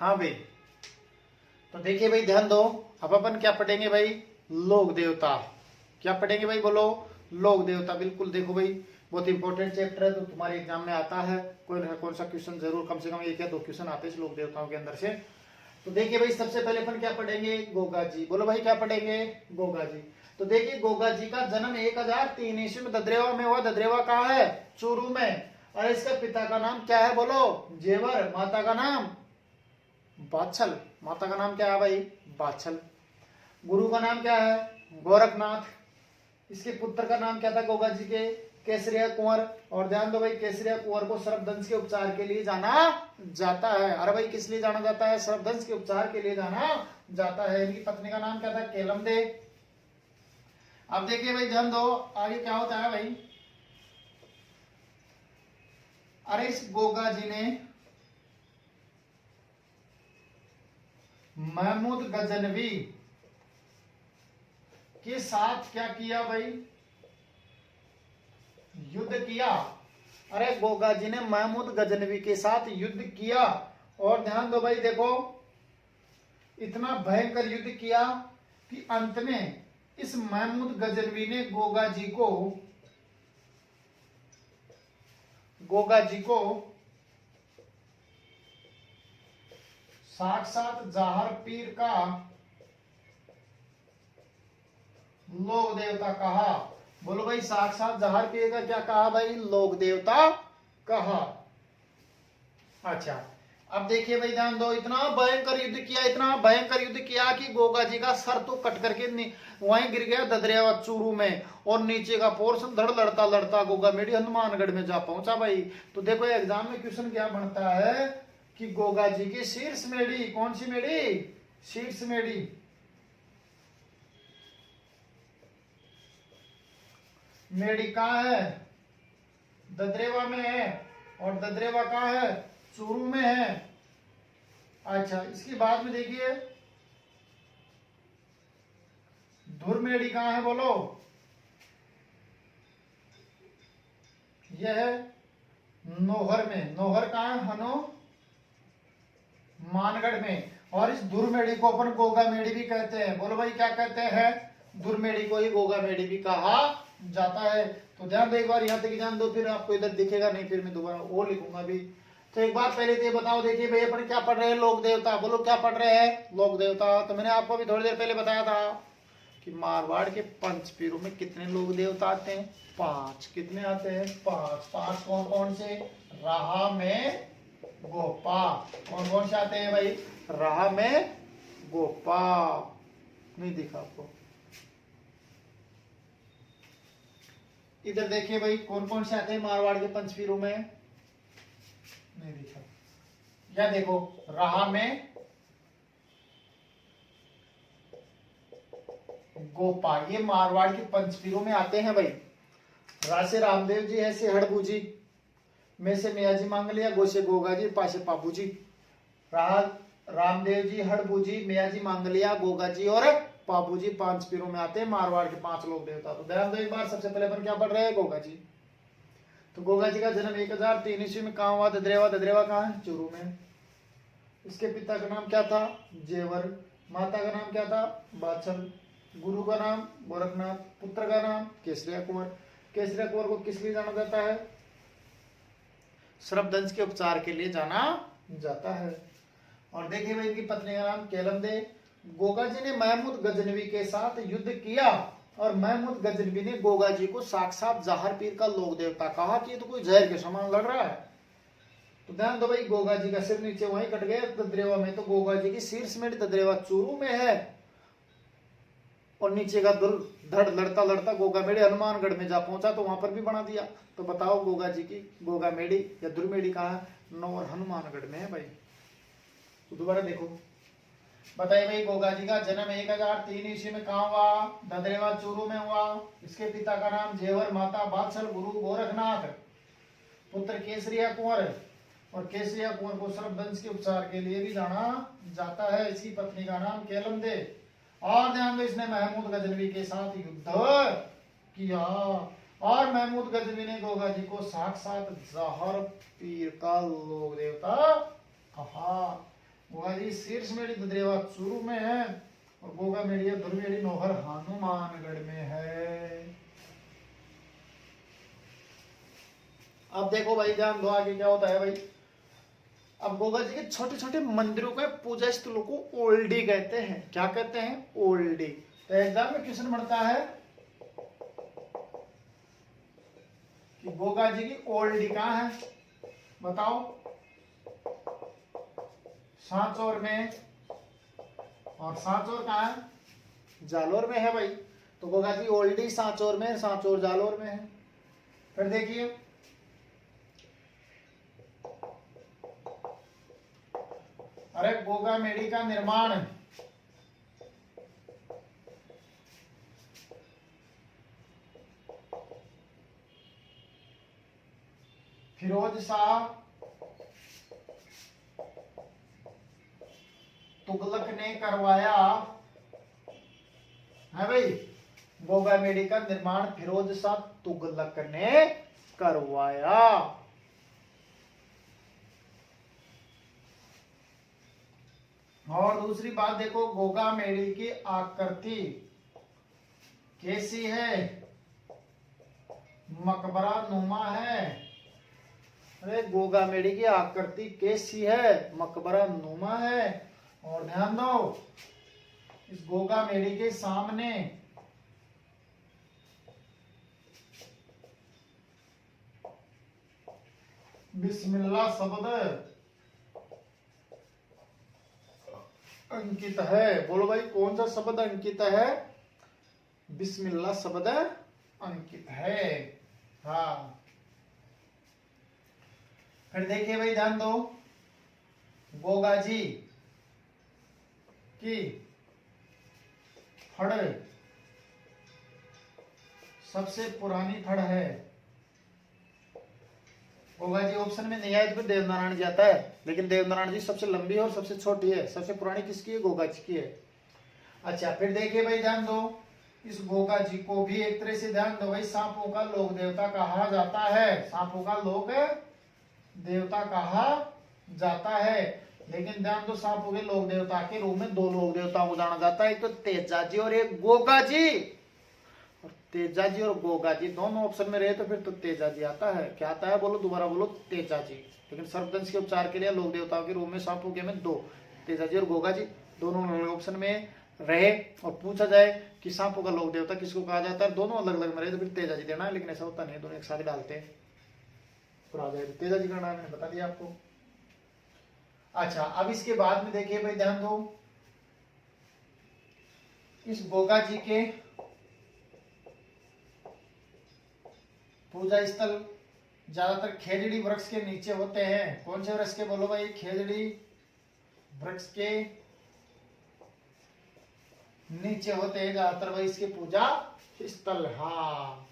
हाँ भाई, तो देखिए भाई ध्यान दो। अब अपन क्या पढ़ेंगे भाई? लोक देवता। क्या पढ़ेंगे भाई? बोलो। लोक देवता। बिल्कुल देखो भाई, बहुत इंपॉर्टेंट चैप्टर है, तो तुम्हारे एग्जाम में आता है। कोई ना कौन सा क्वेश्चन जरूर, कम से कम एक या दो क्वेश्चन आते हैं लोक देवताओं के अंदर से। तो देखिए भाई, सबसे पहले अपन क्या पढ़ेंगे? गोगा जी। बोलो भाई, क्या पढ़ेंगे? गोगा जी। तो देखिए, गोगा जी का जन्म 1003 ईस्वी में ददरेवा में हुआ। ददरेवा कहाँ है? चूरू में। और इसके पिता का नाम क्या है? बोलो। जेवर। माता का नाम बाछल। माता का नाम क्या है भाई? बाछल। गुरु का नाम क्या है? गोरखनाथ। इसके पुत्र का नाम क्या था गोगा जी के? केसरिया कुंवर। और ध्यान दो भाई, केसरिया कुंवर को सर्पदंश के उपचार के लिए जाना जाता है। अरे भाई, किस लिए जाना जाता है? सर्पदंश के उपचार के लिए जाना जाता है। इनकी पत्नी का नाम क्या था? केलमदे। अब देखिए भाई, ध्यान दो, आगे क्या होता है भाई। अरे इस गोगा जी ने महमूद गजनवी के साथ क्या किया भाई? युद्ध किया। अरे गोगा जी ने महमूद गजनवी के साथ युद्ध किया। और ध्यान दो भाई, देखो, इतना भयंकर युद्ध किया कि अंत में इस महमूद गजनवी ने गोगा जी को साक्षात जाहर पीर का लोक देवता कहा। बोलो भाई, साक्षात जाहर पीर का क्या कहा भाई? लोक देवता कहा। अच्छा, अब देखिए भाई, ध्यान दो, इतना भयंकर युद्ध किया, इतना भयंकर युद्ध किया कि गोगा जी का सर तो कट करके वहीं गिर गया ददरिया चूरू में। और नीचे का पोर्शन धड़ लड़ता लड़ता गोगा मेडी हनुमानगढ़ में जा पहुंचा भाई। तो देखो एग्जाम में क्वेश्चन क्या बनता है कि गोगा जी की शीर्ष मेडी, कौन सी मेडी? शीर्ष मेडी। मेडी कहाँ है? ददरेवा में है। और ददरेवा कहाँ है? चूरू में है। अच्छा, इसके बाद में देखिए, धुरमेड़ी कहाँ है? बोलो। यह है नोहर में। नोहर कहाँ है? हनुमानगढ़ में। और इस धुरमेड़ी को अपन गोगा मेड़ी भी कहते हैं। बोलो भाई, क्या कहते हैं? धुरमेड़ी को ही गोगा मेड़ी भी कहा जाता है। तो ध्यान दो, एक बार यहाँ तक ध्यान दो, फिर आपको इधर दिखेगा नहीं, फिर मैं दोबारा और लिखूंगा भी। तो एक बार पहले तो ये बताओ, देखिए भाई, अपन क्या पढ़ रहे हैं? लोक देवता। बोलो, क्या पढ़ रहे हैं? लोक देवता। तो मैंने आपको भी थोड़ी देर पहले बताया था कि मारवाड़ के पंचपीरों में कितने लोक देवता आते हैं? 5। कितने आते हैं? 5। 5 कौन कौन से? राहा में गोपा। कौन कौन से आते हैं भाई? राहा में गोपा। नहीं दिखा आपको? इधर देखिए भाई, कौन कौन से आते हैं मारवाड़ के पंचपीरों में? नहीं दिखा? या देखो, राहा में गोपा, ये मारवाड़ के पंचपीरों में आते हैं भाई। रासे रामदेव जी, ऐसे हड़बू जी, में से मियाजी मांगलिया, गोसे गोगा जी, पासे पापू जी। रामदेव जी, हड़बू जी, मियाजी मांगलिया, गोगा जी और पापू जी 5 पीरों में आते हैं मारवाड़ के 5 लोक देवता। तो ध्यान दो एक बार, सबसे पहले अपन क्या पढ़ रहे हैं? गोगा जी। तो गोगा जी का जन्म 1003 ईस्वी में कहाँ हुआ? ददरेवा। ददरेवा कहाँ है? चूरू में। इसके पिता का नाम क्या था? जेवर। माता का नाम क्या था? बाछल। गुरु का नाम गोरखनाथ। पुत्र का नाम केसरिया कुंवर। केसरिया कुंवर को किस लिए जाना जाता है? सर्पदंश के उपचार के लिए जाना जाता है। और देखिए भाई, इनकी पत्नी का नाम केलमदे। गोगा जी ने महमूद गजनवी के साथ युद्ध किया। और महमूद गजनवी ने गोगा जी को साक्षात जाहर पीर का लोक देवता कहा कि ये तो कोई जहर के समान लग रहा है। तो ध्यान दो भाई, गोगा जी का सिर नीचे वहीं कट गया ददरेवा में। तो गोगा जी की शीर्ष में ददरेवा चूरू में है। और नीचे का धड़ लड़ता लड़ता गोगा मेड़ी हनुमानगढ़ में जा पहुंचा, तो वहां पर भी बना दिया। तो बताओ, गोगा जी की गोगा मेड़ी या धुरमेड़ी कहाँ है? नौर हनुमानगढ़ में है भाई। तो दोबारा देखो, बताइए भाई, गोगा जी का जन्म 1003 ईस्वी में कहाँ हुआ? ददरेवा चूरू में हुआ। इसके पिता का नाम जेवर, माता बाछल, गुरु गोरखनाथ, पुत्र केसरिया कुंवर। और केसरिया कुंवर को सर्पदंश के उपचार के लिए भी जाना जाता है। इसकी पत्नी का नाम केलमदे। और ध्यान दो, इसने महमूद गजनवी के साथ युद्ध किया। और महमूद गजनवी ने गोगा जी को साक्षात जाहर पीर का लोक देवता कहा। गोगा जी मेड़ी शीर्ष मेड़ी दुधरेवा चूरू में है और गोगा मेड़ी दुर्मेड़ी नोहर हनुमानगढ़ में है। अब देखो भाई ध्यान दो आगे क्या होता है भाई। अब गोगा जी के छोटे छोटे मंदिरों के पूजा स्थलों को ओल्डी कहते हैं। क्या कहते हैं? ओल्डी। तो एग्जाम में क्वेश्चन बनता है कि गोगा जी की ओल्डी कहाँ है, बताओ। सांचौर में, और सांचौर कहाँ है? जालोर में है भाई। तो गोगा जी ओल्डी सांचौर में, सांचौर जालोर में है। फिर देखिए अरे गोगा मेड़ी का निर्माण फिरोज शाह तुगलक ने करवाया है भाई। गोगा मेड़ी का निर्माण फिरोज शाह तुगलक ने करवाया। और दूसरी बात देखो, गोगा मेड़ी की आकृति कैसी है? मकबरा नुमा है। अरे गोगा मेड़ी की आकृति कैसी है? मकबरा नुमा है। और ध्यान दो, इस गोगा मेड़ी के सामने बिस्मिल्लाह शब्द अंकित है। बोलो भाई कौन सा शब्द अंकित है? बिस्मिल्लाह शब्द अंकित है। हाँ, फिर देखिए भाई ध्यान दो, गोगा जी की फड़ सबसे पुरानी फड़ है। गोगा जी ऑप्शन में नहीं आए तो फिर देवनारायण जी आता है, लेकिन देवनारायण जी सबसे लंबी और सबसे छोटी है। सबसे पुरानी किसकी है? गोगा जी की है। अच्छा, फिर देखिए भाई ध्यान दो, इस गोगा जी को भी एक तरह से ध्यान दो भाई, सांपों का लोक देवता कहा जाता है। सांपों का लोक देवता कहा जाता है। लेकिन ध्यान दो, सांपों के लोक देवता के रूप में दो लोक देवताओं को जाना जाता है, एक तो तेजा जी और एक गोगा जी। और तेजा जी और गोगा जी दोनों ऑप्शन में रहे तो फिर तो तेजा जी आता है। क्या आता है? बोलो दोबारा बोलो, तेजा जी। लेकिन सर्पदंश के उपचार के लिए लोक देवताओं के रूप में सांपों के में दो, तेजा जी और गोगा जी, दोनों ऑप्शन में रहे और पूछा जाए कि सांपों का लोक देवता किसको कहा जाता है, दोनों अलग अलग में रहे तो फिर तेजा जी देना है। लेकिन ऐसा होता नहीं, दोनों एक साथ डालते हैं तो आ जाए। तेजा जी का नाम मैंने बता दिया आपको। अच्छा, अब इसके बाद में देखिए भाई ध्यान दो, इस गोगा जी के पूजा स्थल ज्यादातर खेजड़ी वृक्ष के नीचे होते हैं। कौन से वृक्ष के? बोलो भाई, खेजड़ी वृक्ष के नीचे होते हैं ज्यादातर भाई इसके पूजा स्थल। हाँ,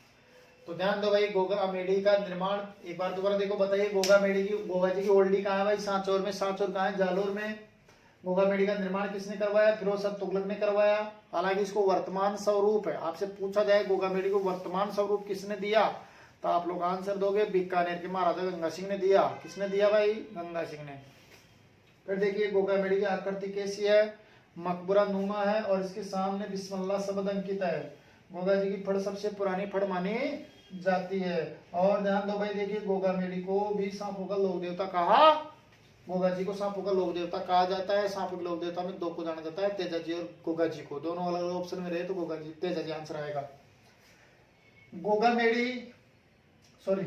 तो ध्यान दो भाई, गोगा मेड़ी का निर्माण एक बार दोबारा देखो, बताइए गोगा मेड़ी की, गोगा जी की ओल्डी कहाँ है भाई? सांचौर में। सांचौर कहाँ है? जालोर में। गोगा मेड़ी का निर्माण किसने करवाया? फिरोज शाह तुगलक ने करवाया। हालांकि इसको वर्तमान स्वरूप है, आपसे पूछा जाए गोगा मेड़ी को वर्तमान स्वरूप किसने दिया तो आप लोग आंसर दोगे बीकानेर के महाराजा गंगा सिंह ने दिया। किसने दिया भाई? गंगा सिंह ने। फिर देखिए गोगा मेड़ी की आकृति कैसी है? मकबरा नुमा है और इसके सामने बिस्मिल्लाह शब्द अंकित है। गोगा जी की फड़ सबसे पुरानी फड़ मानी जाती है। और ध्यान दो भाई, देखिए गोगा मेड़ी को भी सांपों का लोक देवता कहा, गोगा जी को सांपों का लोक देवता कहा जाता है। सांपों के लोक देवता में दो को जाना जाता है, तेजा जी और गोगा जी को। दोनों अलग अलग ऑप्शन में रहे तो गोगा जी, तेजा जी आंसर आएगा। गोगा मेड़ी सॉरी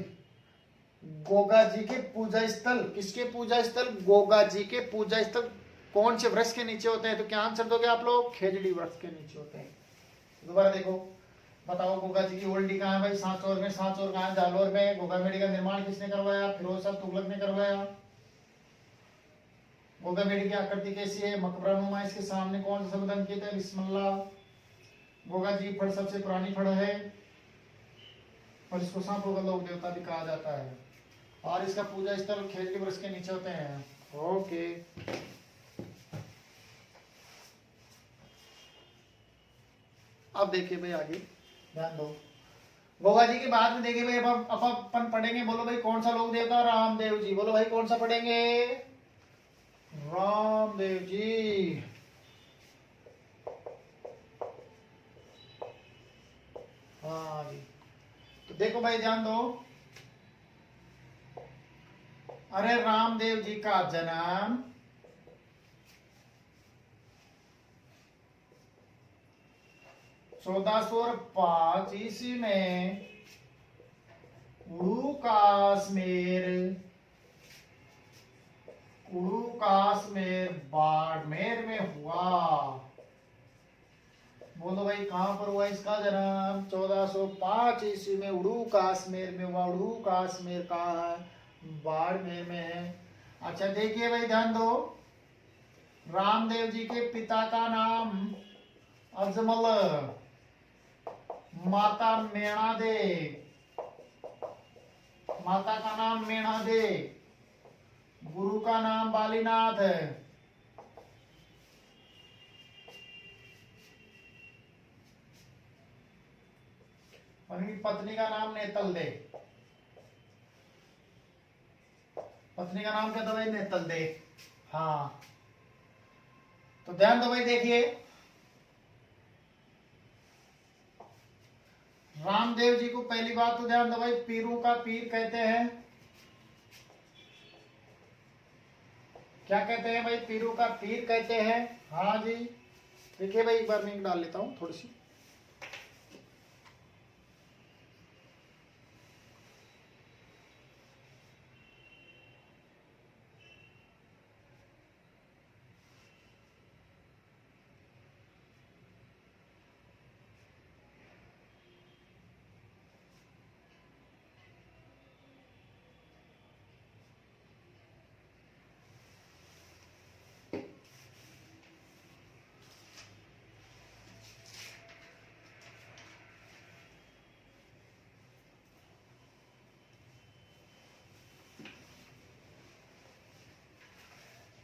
गोगा जी के पूजा स्थल, किसके पूजा स्थल? गोगा जी के पूजा स्थल कौन से वृक्ष के नीचे होते हैं? तो क्या आंसर दोगे आप लोग? खेजड़ी वृक्ष के नीचे होते हैं। दोबारा देखो, बताओ गोगा जी की ओल्डी कहाँ है भाई? सांचौर में। सांचौर कहाँ है? जालोर में। गोगा मेड़ी का निर्माण किसने करवाया? फिरोज शाह तुगलक ने करवाया। गोगा मेड़ी की आकृति कैसी है? मकबरा नुमा। इसके सामने कौन सा शब्द अंकित है? बिस्मिल्लाह। गोगा जी फड़ सबसे पुरानी फड़ है और इसको सांपों का लोक देवता भी कहा जाता है। और इसका पूजा स्थल खेजड़ी वृक्ष के नीचे होते हैं। ओके, अब देखिए भाई आगे ध्यान दो, गोगा जी के बाद में देखिए भाई अब अपन पढ़ेंगे। बोलो भाई कौन सा लोक देवता? रामदेव जी। बोलो भाई कौन सा पढ़ेंगे? रामदेव रामदेव जी। हाँ जी, तो देखो भाई ध्यान दो। अरे रामदेव जी का जन्म 1405 ईस्वी में उड़ू काश्मीर बाड़मेर में हुआ। बोलो भाई कहां पर हुआ इसका जन्म? 1405 ईस्वी में उड़ू काश्मीर में हुआ। उड़ू काश्मीर कहाँ है? बाड़मेर में है। अच्छा देखिए भाई ध्यान दो। रामदेव जी के पिता का नाम अजमल, माता मेणा दे, माता का नाम मेणा दे, गुरु का नाम बालीनाथ है। उनकी पत्नी का नाम नेतल दे। पत्नी का नाम क्या था भाई? नेतल दे। हाँ, तो ध्यान दो भाई, देखिए रामदेव जी को पहली बात तो ध्यान दो भाई, पीरू का पीर कहते हैं। क्या कहते हैं भाई? पीरू का पीर कहते हैं। हाँ जी, देखिए भाई एक बार मैं डाल लेता हूं थोड़ी सी।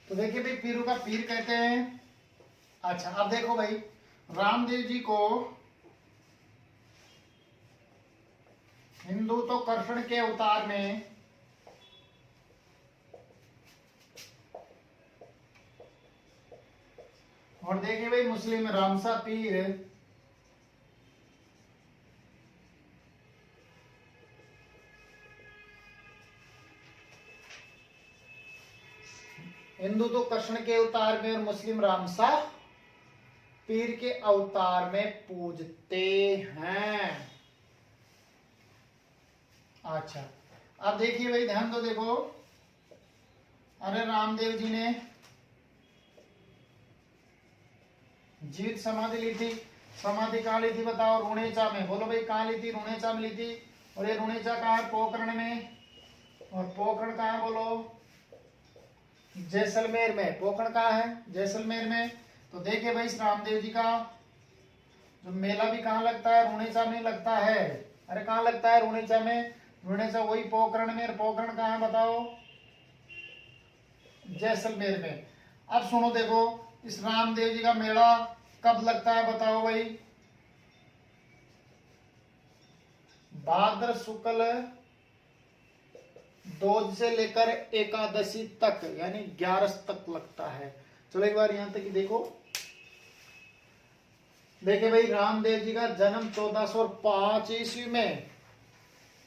तो देखिए भाई, पीरू का पीर कहते हैं। अच्छा अब देखो भाई, रामदेव जी को हिंदू तो कृष्ण के अवतार में, और देखिए भाई मुस्लिम रामसा पीर, हिंदू तो कृष्ण के अवतार में और मुस्लिम रामसा पीर के अवतार में पूजते हैं। अच्छा अब देखिए भाई ध्यान दो, देखो अरे रामदेव जी ने जीवित समाधि ली थी। समाधि कहाँ ली थी बताओ? रुणेचा में। बोलो भाई कहाँ ली थी? रुणेचा में ली थी। और ये रुणेचा कहाँ है? पोखरण में। और पोखरण कहाँ है? बोलो जैसलमेर में। पोखरण कहाँ है? जैसलमेर में। तो देखिए भाई, इस रामदेव जी का जो मेला भी कहाँ लगता है? रुणेचा में लगता है। अरे कहाँ लगता है? रुणेचा में। रुणेचा वही पोखरण में। पोखरण कहाँ है बताओ? जैसलमेर में। अब सुनो देखो, इस रामदेव जी का मेला कब लगता है बताओ भाई? भाद्र शुक्ल 2 से लेकर एकादशी तक, यानी 11 तक लगता है। चलो एक बार यहां तक ही देखो। देखिए भाई, रामदेव जी का जन्म 1405 ईस्वी में,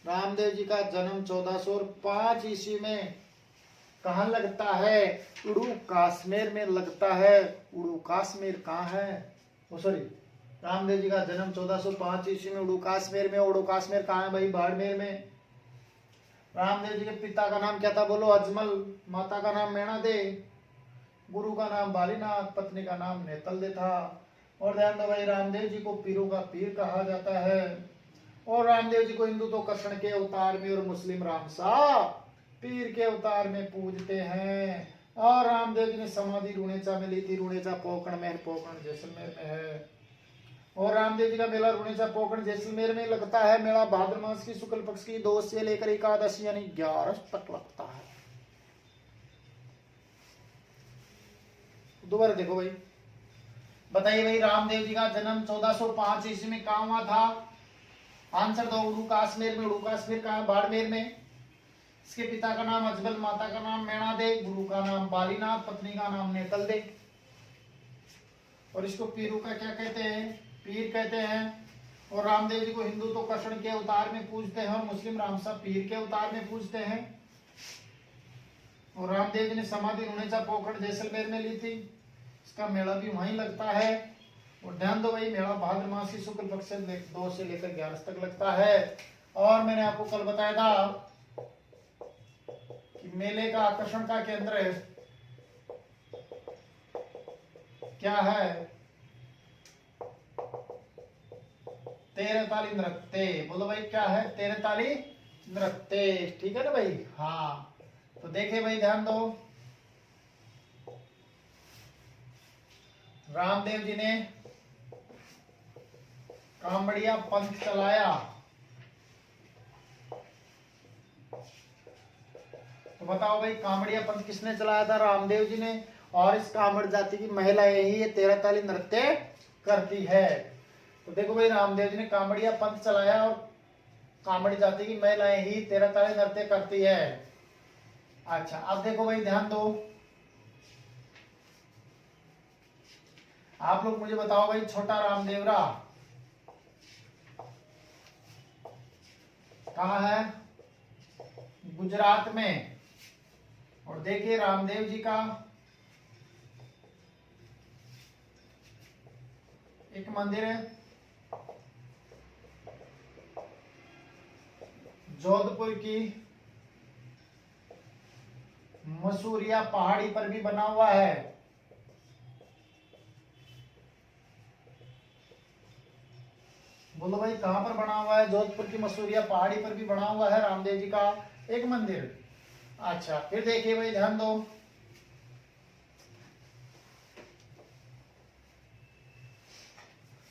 रामदेव जी का जन्म 1405 ईस्वी में कहाँ लगता है? उड़ू काश्मीर में लगता है। उड़ू काश्मीर कहाँ है? ओ सॉरी, रामदेव जी का जन्म 1405 ईस्वी में उड़ू काश्मीर में। उड़ू काश्मीर कहाँ है भाई? बाड़मेर में। रामदेव जी के पिता का नाम क्या था? बोलो अजमल, माता का नाम मेणा दे, गुरु का नाम बालीनाथ, पत्नी का नाम नेतल दे था। और ध्यान दो भाई, रामदेव जी को पीरों का पीर कहा जाता है। और रामदेव जी को हिंदू तो कृष्ण के अवतार में और मुस्लिम रामसा पीर के अवतार में पूजते हैं। और रामदेव जी ने समाधि रुणेचा में ली थी। रुणेचा पोखरण में, पोखरण जैसलमेर में है। और रामदेव जी का मेला रुणेचा पोखरण जैसलमेर में लगता है। मेला भाद्र मास की शुक्ल पक्ष की 2 से लेकर एकादशी यानी 11 तक लगता है। दोबारा देखो भाई, बताइए भाई, रामदेव जी का जन्म 1405 ईस्वी में कहाँ हुआ था? आंसर दो। उड़ू काश्मीर में। उड़ू काश्मीर कहाँ? बाड़मेर में। इसके पिता का नाम अजबल, माता का नाम मैणा दे, गुरु का नाम बालीनाथ, पत्नी का नाम नेतल दे। और इसको पीरू का क्या कहते हैं? पीर कहते हैं। और रामदेव जी को हिंदू तो कृष्ण के अवतार में पूजते हैं और मुस्लिम रामसा पीर के अवतार में पूजते हैं। और रामदेव जी ने समाधि रुणेचा पोखर जैसलमेर में ली थी। इसका मेला भी वहीं लगता है। और ध्यान दो भाई, मेला भाद्र मासी शुक्ल पक्ष से 2 से लेकर 11 तक लगता है। और मैंने आपको कल बताया था कि मेले का आकर्षण का केंद्र क्या है? 13 ताली नृत्य। बोलो भाई क्या है? 13 ताली नृत्य। ठीक है ना भाई? हाँ, तो देखिए भाई ध्यान दो, रामदेव जी ने कांवड़िया पंथ चलाया। तो बताओ भाई, कांवड़िया पंथ किसने चलाया था? रामदेव जी ने। और इस कांवड़ जाति की महिलाएं ही ये 13 ताली नृत्य करती है। तो देखो भाई, रामदेव जी ने कांवड़िया पंथ चलाया और कांवड़ जाति की महिलाएं ही 13 ताली नृत्य करती है। अच्छा, अब देखो भाई ध्यान दो, आप लोग मुझे बताओ भाई, छोटा रामदेवरा कहाँ है? गुजरात में। और देखिए रामदेव जी का एक मंदिर है जोधपुर की मसूरिया पहाड़ी पर भी बना हुआ है। बोलो भाई कहां पर बना हुआ है? जोधपुर की मसूरिया पहाड़ी पर भी बना हुआ है रामदेव जी का एक मंदिर। अच्छा, फिर देखिए भाई ध्यान दो,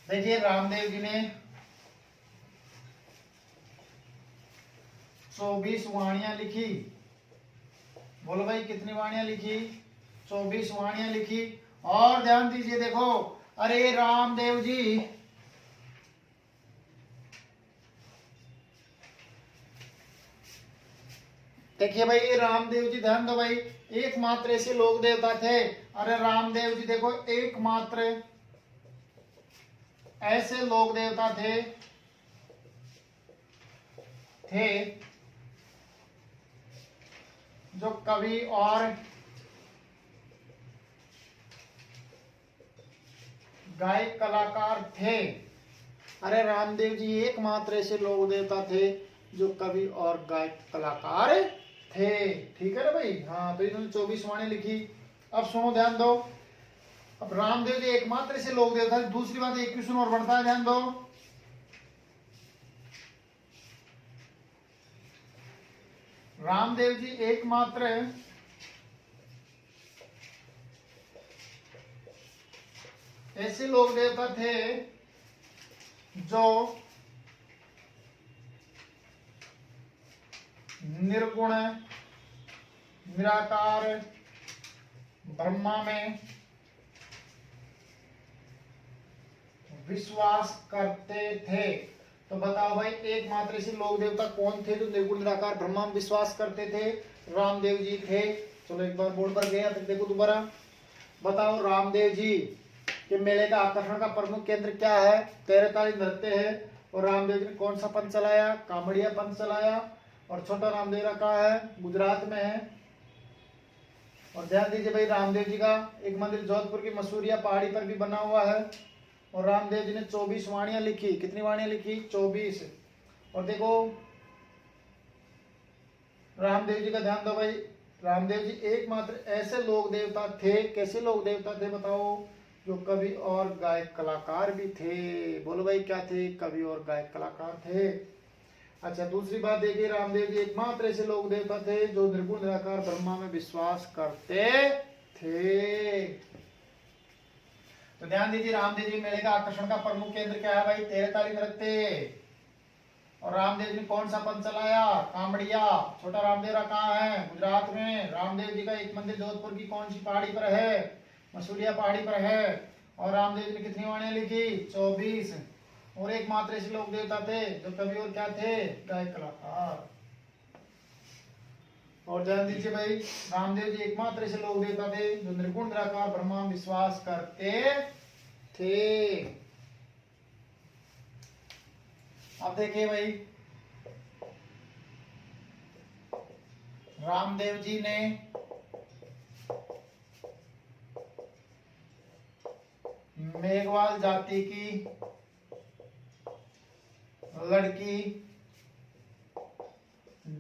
देखिए रामदेव जी ने 24 वाणियां लिखी। बोलो भाई कितनी वाणियां लिखी? 24 वाणियां लिखी। और ध्यान दीजिए, देखो, अरे रामदेव जी देखिए भाई, ये रामदेव जी, ध्यान दो भाई, एकमात्र ऐसे लोक देवता थे। अरे रामदेव जी देखो, एकमात्र ऐसे लोक देवता थे जो कवि और गायक कलाकार थे। अरे रामदेव जी एकमात्र ऐसे लोक देवता थे जो कवि और गायक कलाकार थे। ठीक है ना भाई? हाँ, तो इन्होंने 24 वाणी लिखी। अब सुनो, ध्यान दो, अब रामदेव जी एकमात्र ऐसे लोक देवता। दूसरी बात, एक क्वेश्चन और बढ़ता है, ध्यान दो, रामदेव जी एकमात्र ऐसे लोक देवता थे जो निर्गुण निराकार ब्रह्मा में विश्वास करते थे। तो बताओ भाई, एकमात्र ऐसे लोक देवता कौन थे जो निर्गुण निराकार ब्रह्मा में विश्वास करते थे? रामदेव जी थे। चलो एक बार बोर्ड पर गया, फिर देखो दोबारा। बताओ, रामदेव जी के मेले का आकर्षण का प्रमुख केंद्र क्या है? 13 ताली नृत्य है। और रामदेव जी ने कौन सा पंथ चलाया? कांवड़िया पंथ चलाया। और छोटा रामदेवरा कहाँ है? गुजरात में है। और ध्यान दीजिए भाई, रामदेव जी का एक मंदिर जोधपुर की मसूरिया पहाड़ी पर भी बना हुआ है। और रामदेव जी ने 24 वाणियां लिखी। कितनी वाणियां लिखी? 24। और देखो रामदेव जी का ध्यान दो भाई, रामदेव जी एकमात्र ऐसे लोक देवता थे, कैसे लोक देवता थे बताओ, जो कवि और गायक कलाकार भी थे। बोलो भाई क्या थे? कवि और गायक कलाकार थे। अच्छा, दूसरी बात देखिए, रामदेव जी एकमात्र ऐसे लोक देवता थे जो निर्गुण निराकार ब्रह्मा में विश्वास करते थे। तो ध्यान दीजिए, रामदेव जी मेले का आकर्षण का प्रमुख केंद्र क्या है भाई? 13 ताली नृत्य। और रामदेव जी ने कौन सा पंथ चलाया? कांवड़िया। छोटा रामदेवरा कहाँ है? गुजरात में। रामदेव जी का एक मंदिर जोधपुर की कौन सी पहाड़ी पर है? मसूरिया पहाड़ी पर है। और रामदेव जी ने कितनी वाणियां लिखी? 24। और एकमात्र ऐसे लोक देवता थे जो कवि और क्या थे? गायक कलाकार। और ध्यान दीजिए भाई, रामदेव जी एकमात्र ऐसे लोग देवता थे जो निर्गुण निराकार ब्रह्मा में विश्वास करते थे। अब देखिए भाई, रामदेव जी ने मेघवाल जाति की लड़की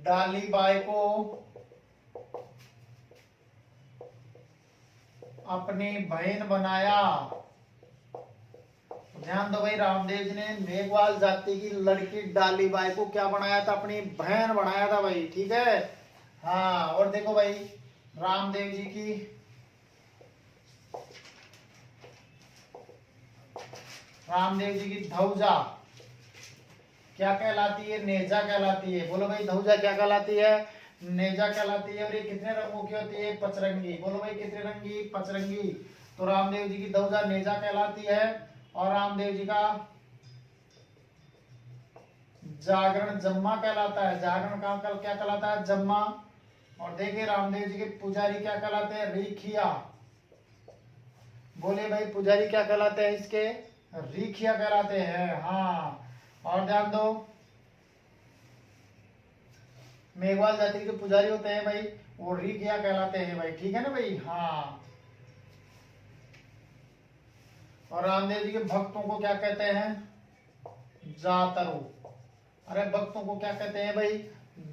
डालीबाई को अपनी बहन बनाया। ध्यान दो भाई, रामदेव जी ने मेघवाल जाति की लड़की डालीबाई को क्या बनाया था? अपनी बहन बनाया था भाई, ठीक है। हाँ, और देखो भाई, रामदेव जी की धौजा क्या कहलाती है? नेजा कहलाती है। बोलो भाई, धौजा क्या कहलाती है? नेजा कहलाती है। और ये कितने रंगों की होती है? पचरंगी। बोलो भाई, कितने रंगी? पचरंगी। तो रामदेव जी की धौजा नेजा कहलाती है। और रामदेव जी का जागरण जम्मा कहलाता है। जागरण कहाँ क्या कहलाता है? जम्मा। और देखिए, रामदेव जी के पुजारी क्या कहलाते हैं? रीखिया। बोले भाई, पुजारी क्या कहलाते हैं इसके? रीखिया कहलाते हैं। हाँ, और ध्यान दो, मेघवाल जाति के पुजारी होते हैं भाई, वो रीखिया कहलाते हैं भाई, ठीक है ना भाई। हाँ, और रामदेव जी के भक्तों को क्या कहते हैं? जातरू। अरे, भक्तों को क्या कहते हैं भाई?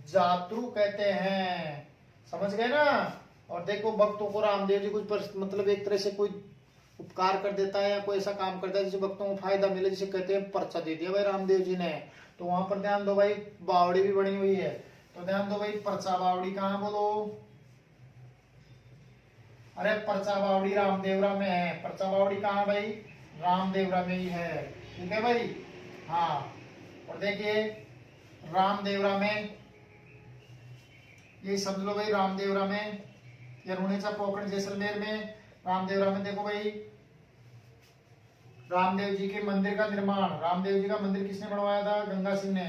जातरू कहते हैं। समझ गए ना। और देखो, भक्तों को रामदेव जी कुछ मतलब एक तरह से कोई उपकार कर देता है या कोई ऐसा काम करता है जिसे भक्तों को फायदा मिले, जिसे कहते हैं पर्चा दे दिया भाई रामदेव जी ने। तो वहां पर ध्यान दो भाई, बावड़ी भी बनी हुई है। तो ध्यान दो भाई, पर्चा बावड़ी कहाँ? बोलो। अरे, पर्चा बावड़ी रामदेवरा में है। पर्चा बावड़ी कहाँ भाई? रामदेवरा में ही है, ठीक है भाई। हाँ, और देखिए, रामदेवरा में ये समझ लो भाई, रामदेवरा में या रुणेचा पोखरण जैसलमेर में, रामदेवरा में देखो भाई, रामदेव जी के मंदिर का निर्माण, रामदेव जी का मंदिर किसने बनवाया था? गंगा सिंह ने।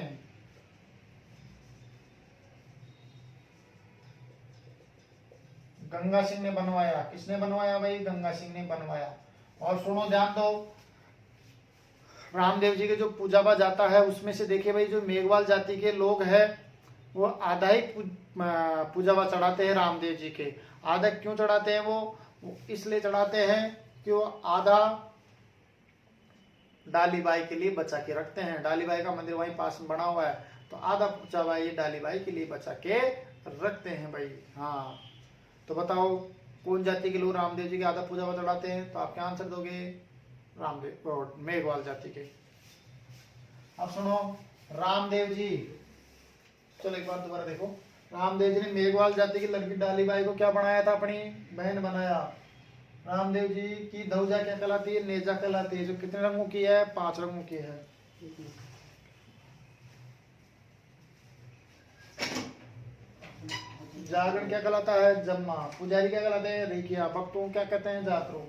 गंगा सिंह ने बनवाया। किसने बनवाया भाई? गंगा सिंह ने बनवाया। और सुनो, ध्यान दो, रामदेव जी के जो पूजा पा जाता है उसमें से देखिए भाई, जो मेघवाल जाति के लोग हैं वो आधा ही पूजा चढ़ाते हैं रामदेव जी के। आधा क्यों चढ़ाते हैं? वो इसलिए चढ़ाते हैं कि वो आधा डालीबाई के लिए बचा के रखते हैं। डालीबाई का मंदिर वहीं पास में बना हुआ है, तो आधा पूजा भाई डालीबाई के लिए बचा के रखते हैं भाई। हाँ, तो बताओ, कौन जाति के लोग रामदेव जी के आधा पूजा चढ़ाते हैं? तो आप क्या आंसर दोगे? रामदेव, मेघवाल जाति के। अब सुनो, रामदेव जी, चलो एक बार दोबारा देखो, रामदेव जी ने मेघवाल जाति की लड़की डालीबाई को क्या बनाया था? अपनी बहन बनाया। रामदेव जी की धौजा क्या कहलाती है? नेजा कहलाती है, जो कितने रंगों की है? 5 रंगों की है। जागरण क्या कहलाता है? जम्मा। पुजारी क्या कहलाते हैं? रेखिया। भक्तों क्या कहते हैं? जातरू।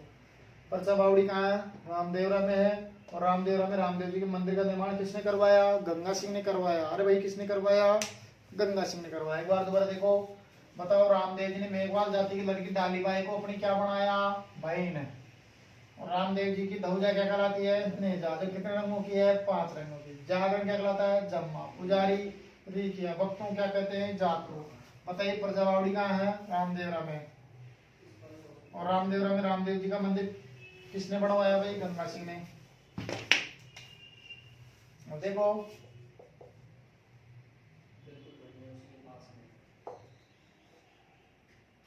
पर्चा बावड़ी कहाँ है? रामदेवरा में है। और रामदेवरा में रामदेव जी के मंदिर का निर्माण किसने करवाया? गंगा सिंह ने करवाया। अरे भाई, किसने करवाया? गंगा सिंह ने करवाया। एक बार दोबारा देखो, बताओ, रामदेव जी ने मेघवाल जाति की लड़की डालीबाई को अपनी क्या बनाया? बहन। और रामदेव जी की धौजा क्या कहलाती है? नेजा। जो कितने रंगों की है? 5 रंगों की। जागरण क्या कहलाता है? जम्मा। पुजारी रीखिया। भक्तों क्या कहते हैं? जातरू। बताइए, पर्चा बावड़ी कहाँ है? रामदेवरा में। और रामदेवरा में रामदेव जी का मंदिर किसने बनवाया भाई? गंगा सिंह ने। और देखो,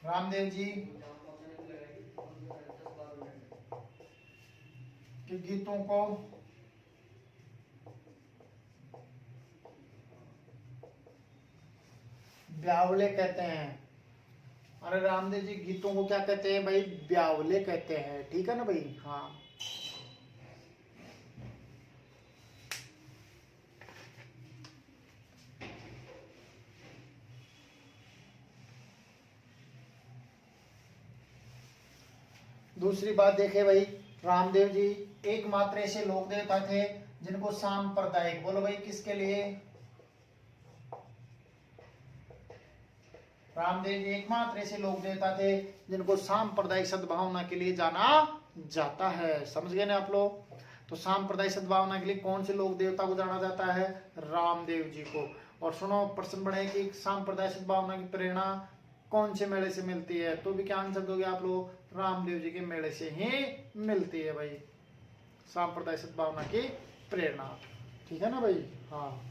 रामदेव जी के गीतों को ब्यावले कहते हैं। अरे, रामदेव जी गीतों को क्या कहते हैं भाई? ब्यावले कहते हैं, ठीक है ना भाई। हाँ, दूसरी बात देखे भाई, रामदेव जी एकमात्र ऐसे लोक देवता थे जिनको सांप्रदायिक, बोलो भाई किसके लिए? रामदेव जी एकमात्र ऐसे लोक देवता थे जिनको सांप्रदायिक सद्भावना के लिए जाना जाता है। समझ गए ना आप लोग? तो सांप्रदायिक सद्भावना के लिए कौन से लोक देवता को जाना जाता है? रामदेव जी को। और सुनो, प्रश्न बढ़े कि सांप्रदायिक सद्भावना की प्रेरणा कौन से मेले से मिलती है? तो भी क्या आंसर दोगे आप लोग? रामदेव जी के मेले से ही मिलती है भाई सांप्रदायिक सद्भावना की प्रेरणा। ठीक है ना भाई? हाँ,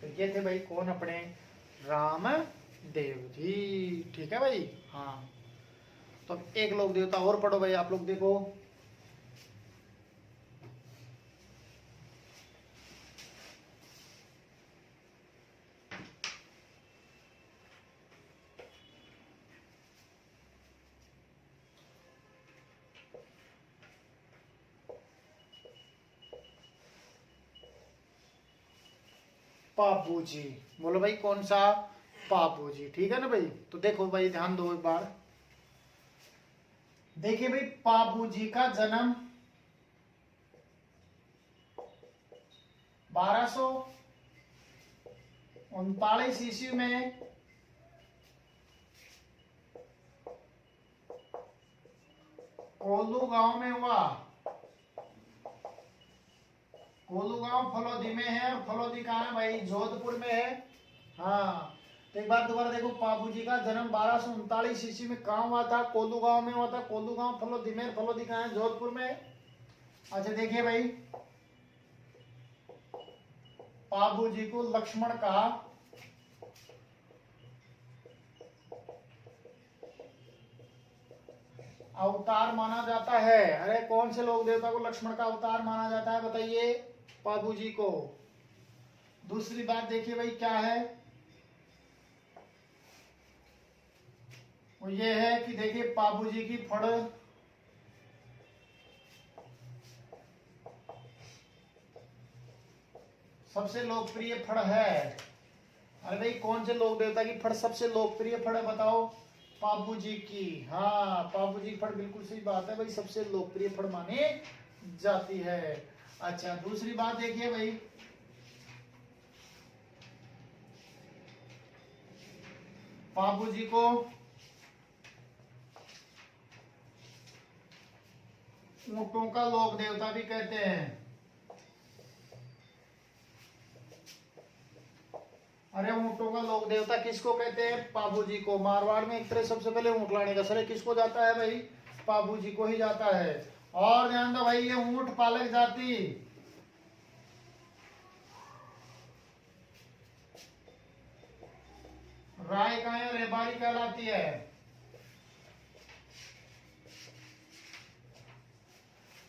तो ये थे भाई कौन? अपने रामदेव जी। ठीक है भाई? हाँ, तो अब एक लोक देवता और पढ़ो भाई आप लोग। देखो, पापू जी। बोलो भाई कौन सा? पापू जी। ठीक है ना भाई? तो देखो भाई, ध्यान दो एक बार। देखिए भाई, पापू जी का जन्म 1239 ईस्वी में कोल्लू गांव में हुआ। कोल्लू गांव फलोदी में है, और फलोदी कहाँ है भाई? जोधपुर में है। हाँ, तो एक बार दोबारा देखो, पापू जी का जन्म 1239 ईस्वी में कहाँ हुआ था? कोल्लू गांव में हुआ था। कोल्लू गांव फलोदी में, फलोदी कहाँ है? जोधपुर में। अच्छा देखिए भाई, पापू जी को लक्ष्मण का अवतार माना जाता है। अरे कौन से लोक देवता को लक्ष्मण का अवतार माना जाता है बताइए? पापू जी को। दूसरी बात देखिए भाई क्या है, वो ये है कि देखिए पापू जी की फड़ सबसे लोकप्रिय फड़ है। अरे भाई कौन से लोक देवता की फड़ सबसे लोकप्रिय फड़ है बताओ? पापू जी की। हाँ, पापू जी की फड़, बिल्कुल सही बात है भाई, सबसे लोकप्रिय फड़ मानी जाती है। अच्छा दूसरी बात देखिए भाई, पापू जी को ऊंटों का लोक देवता भी कहते हैं। अरे ऊंटों का लोक देवता किसको कहते हैं? पापू जी को। मारवाड़ में एक तरह सबसे पहले ऊंट लाने का श्रेय किसको जाता है भाई? पापू जी को ही जाता है। और ध्यान दो भाई, ये ऊंट पालक जाति रायकाया रेबारी कहलाती है।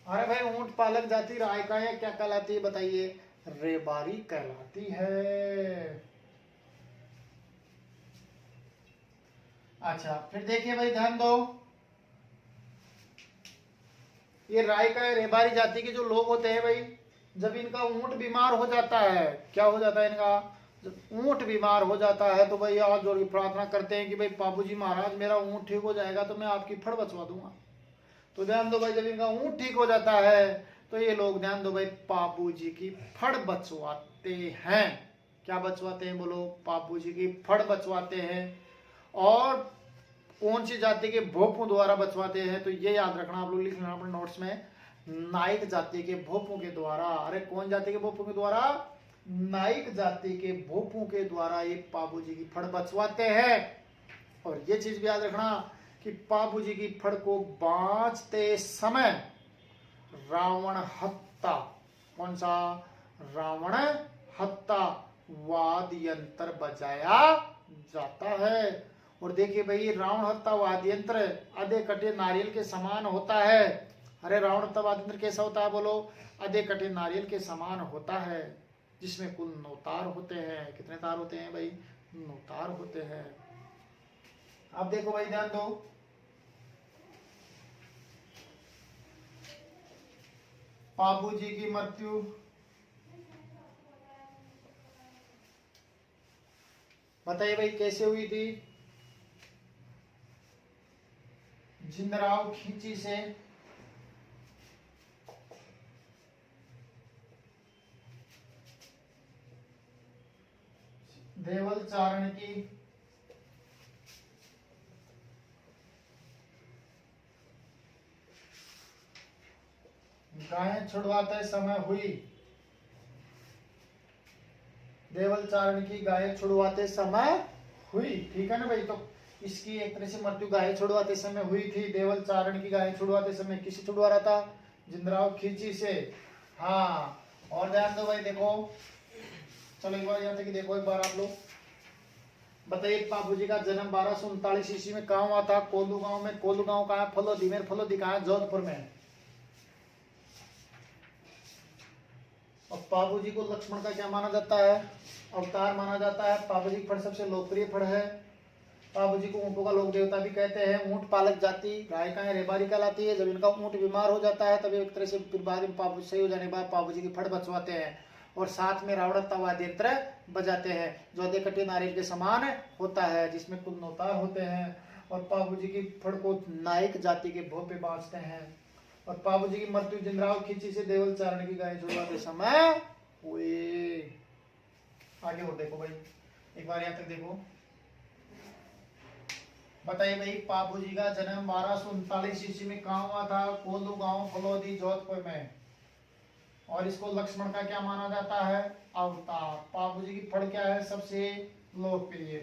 अरे भाई ऊंट पालक जाति रायकाया क्या कहलाती है बताइए? रेबारी कहलाती है। अच्छा फिर देखिए भाई, ध्यान दो, ये रायकाया रेबारी जाति के जो लोग होते हैं भाई, जब इनका ऊंट बीमार हो जाता है, क्या हो जाता है इनका? जब ऊंट बीमार हो जाता है तो भाई हाथ जोड़ के प्रार्थना करते हैं कि भाई बाबूजी महाराज मेरा ऊंट ठीक हो जाएगा तो मैं आपकी फड़ बचवा दूंगा। तो ध्यान दो भाई, जब इनका ऊंट ठीक हो जाता है तो ये लोग, ध्यान दो भाई, पापू जी की फड़ बचवाते हैं। क्या बचवाते हैं बोलो? पापू जी की फड़ बचवाते हैं। और कौन सी जाति के भोपों द्वारा बचवाते हैं? तो ये याद रखना, आप लोग लिख लेना अपने नोट्स में, नाइक जाति के भोपों के द्वारा। अरे कौन जाति के भोपों के द्वारा? नाइक जाति के भोपों के द्वारा ये पापू जी की फड़ बचवाते हैं। और ये चीज भी याद रखना कि पापू जी की फड़ को बांचते समय रावण हत्ता, कौन सा? रावण हत्ता वाद्य यंत्र बजाया जाता है। और देखिए भाई, रावण हत्ता वाद्य यंत्र आधे कटे नारियल के समान होता है। अरे रावण हत्ता वाद्य यंत्र कैसा होता है बोलो? आधे कटे नारियल के समान होता है, जिसमें कुल 9 तार होते हैं। कितने तार होते हैं भाई? 9 तार होते हैं। अब देखो भाई, ध्यान दो, पापू जी की मृत्यु बताइए भाई कैसे हुई थी? जिंदराव खींची से चारण की गायें छुड़वाते समय हुई। देवल चारण की गायें छुड़वाते समय हुई, ठीक है ना भाई। तो इसकी एक तरह से मृत्यु गायें छुड़वाते समय हुई थी। देवल चारण की गायें छुड़वाते समय किसे छुड़वा रहा था? जिंदराव खींची से। हाँ, और ध्यान दो भाई, देखो चलो एक बार यहाँ तक देखो, एक बार आप लोग बताइए, बाबूजी का जन्म 1239 ईस्वी में कहाँ हुआ था? कोल्लू गांव में। कोल्लू गांव कहाँ है? फलोदी में। फलोदी कहाँ है? जोधपुर में। और बाबूजी को लक्ष्मण का क्या माना जाता है? अवतार माना जाता है। बाबूजी का फल सबसे लोकप्रिय फल है। बाबूजी को ऊँटों का लोक देवता भी कहते हैं। ऊँट पालक जाति गाय का रेबारी कहलाती है। जब इनका ऊँट बीमार हो जाता है तब एक तरह से बीमारी बाबूजी सही हो जाने के बाद बाबूजी की फड़ बचवाते हैं और साथ में रावणत्ता वाद्य यंत्र बजाते हैं जो देखटे नारियल के समान होता है, जिसमें कुल नौतार होते हैं। और बाबूजी की फड़ को नायक जाति के भोग पे बांचते हैं। और बाबूजी की मृत्यु जिंदराव खींची से देवल चारण की गाय छुड़वाते समय हुए। आगे और देखो भाई, एक बार यहाँ तक देखो, बताइए भाई, बाबूजी का जन्म 1239 ईस्वी में कहाँ हुआ था? कोल्लू गांव, फलोदी, जोधपुर में। और इसको लक्ष्मण का क्या माना जाता है? अवतार। बाबूजी की फड़ क्या है? सबसे लोकप्रिय।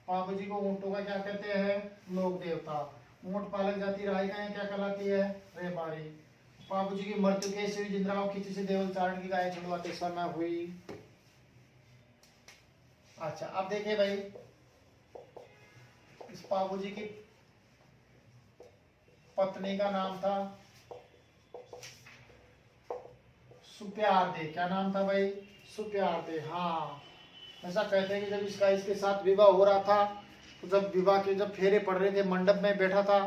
बाबूजी को ऊँटों का क्या कहते हैं? लोक देवता। ऊँट पालक जाति राय का क्या कहलाती है? रेबारी। बाबूजी की मृत्यु कैसे हुई? जिंदराव खींची से देवल चारण की गाय छुड़वाते समय हुई। अच्छा, अब देखिए भाई, इस बाबूजी की पत्नी का नाम था सुप्यार दे। क्या नाम था भाई? सुप्यार दे। हाँ, ऐसा कहते हैं कि जब इसका इसके साथ विवाह हो रहा था, तो जब विवाह के जब फेरे पड़ रहे थे, मंडप में बैठा था,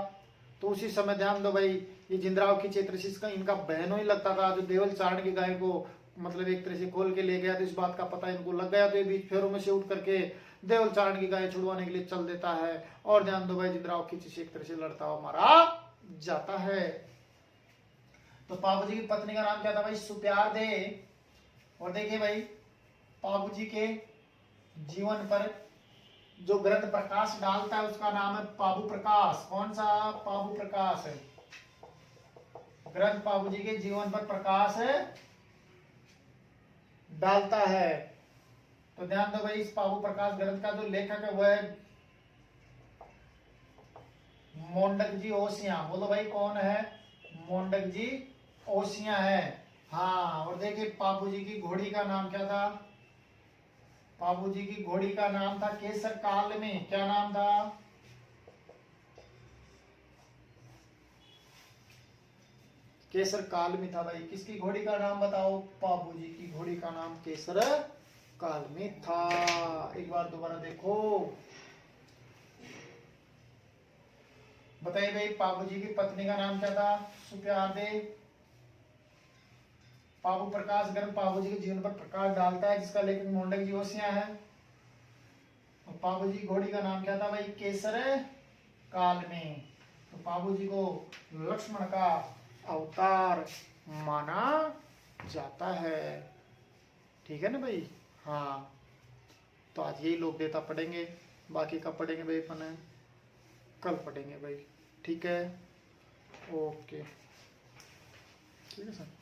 तो उसी समय ध्यान दो भाई, ये जिंदराव की क्षेत्र से इसका इनका बहनों ही लगता था। जो देवल चारण की गाय को मतलब एक तरह से खोल के ले गया, तो इस बात का पता इनको लग गया, तो ये बीच फेरों में से उठ करके देवल चारण की गाय छुड़वाने के लिए चल देता है। और ध्यान दो भाई, जिंदराव खींची से एक तरह से लड़ता हुआ मारा जाता है। तो बाबूजी की पत्नी का नाम क्या था भाई? सुप्यार दे। और देखिए भाई, बाबूजी के जीवन पर जो ग्रंथ प्रकाश डालता है उसका नाम है बाबू प्रकाश। कौन सा? बाबू प्रकाश है ग्रंथ बाबूजी के जीवन पर प्रकाश डालता है। तो ध्यान दो भाई, इस बाबू प्रकाश ग्रंथ का जो लेखक है वह है मोंडक जी ओसिया। बोलो भाई, कौन है? मोंडक जी ओसिया है। हाँ, और देखिए, बाबूजी की घोड़ी का नाम क्या था? बाबूजी की घोड़ी का नाम था केसर काल में। क्या नाम था? केसर काल में था भाई। किसकी घोड़ी का नाम बताओ? बाबूजी की घोड़ी का नाम केसर काल में था। एक बार दोबारा देखो, बताइए भाई, बाबूजी की पत्नी का नाम क्या था? सुप्यार दे। बाबू प्रकाश ग्रंथ बाबूजी के जीवन पर प्रकाश डालता है, जिसका लेखक मोंडक जी ओसिया है। और बाबूजी की घोड़ी का नाम क्या था भाई? केसर काल में। तो बाबूजी को लक्ष्मण का अवतार माना जाता है, ठीक है ना भाई। हाँ, तो आज यही लोक देवता पढ़ेंगे, बाकी कब पढ़ेंगे भाई? अपन कल पढ़ेंगे भाई, ठीक है। ओके, ठीक है सर।